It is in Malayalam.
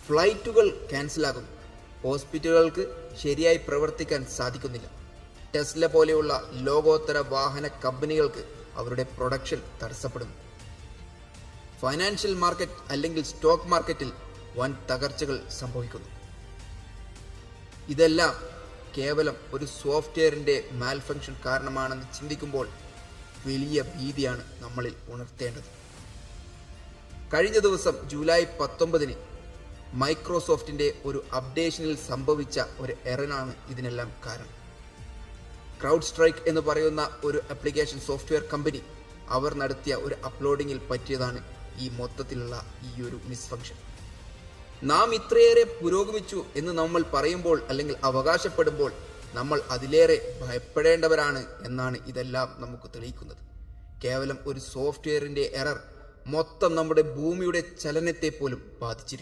ഫ്ലൈറ്റുകൾ ക്യാൻസലാകുന്നു. ഹോസ്പിറ്റലുകൾക്ക് ശരിയായി പ്രവർത്തിക്കാൻ സാധിക്കുന്നില്ല. ടെസ്ല പോലെയുള്ള ലോകോത്തര വാഹന കമ്പനികൾക്ക് അവരുടെ പ്രൊഡക്ഷൻ തടസ്സപ്പെടുന്നു. ഫൈനാൻഷ്യൽ മാർക്കറ്റ് അല്ലെങ്കിൽ സ്റ്റോക്ക് മാർക്കറ്റിൽ വൻ തകർച്ചകൾ സംഭവിക്കുന്നു. ഇതെല്ലാം കേവലം ഒരു സോഫ്റ്റ്വെയറിൻ്റെ മാൽഫങ്ഷൻ കാരണമാണെന്ന് ചിന്തിക്കുമ്പോൾ വലിയ ഭീതിയാണ് നമ്മളിൽ ഉണർത്തേണ്ടത്. കഴിഞ്ഞ ദിവസം ജൂലൈ 19 മൈക്രോസോഫ്റ്റിൻ്റെ ഒരു അപ്ഡേഷനിൽ സംഭവിച്ച ഒരു എററാണ് ഇതിനെല്ലാം കാരണം. ക്രൗഡ് സ്ട്രൈക്ക് എന്ന് പറയുന്ന ഒരു ആപ്ലിക്കേഷൻ സോഫ്റ്റ്വെയർ കമ്പനി അവർ നടത്തിയ ഒരു അപ്ലോഡിങ്ങിൽ പറ്റിയതാണ് ഈ മൊത്തത്തിലുള്ള ഈ ഒരു മിസ്ഫങ്ഷൻ. നാം ഇത്രയേറെ പുരോഗമിച്ചു എന്ന് നമ്മൾ പറയുമ്പോൾ അല്ലെങ്കിൽ അവകാശപ്പെടുമ്പോൾ നമ്മൾ അതിലേറെ ഭയപ്പെടേണ്ടവരാണ് എന്നാണ് ഇതെല്ലാം നമുക്ക് തെളിയിക്കുന്നത്. കേവലം ഒരു സോഫ്റ്റ്വെയറിൻ്റെ എറർ മൊത്തം നമ്മുടെ ഭൂമിയുടെ ചലനത്തെ പോലും ബാധിച്ചിരിക്കും.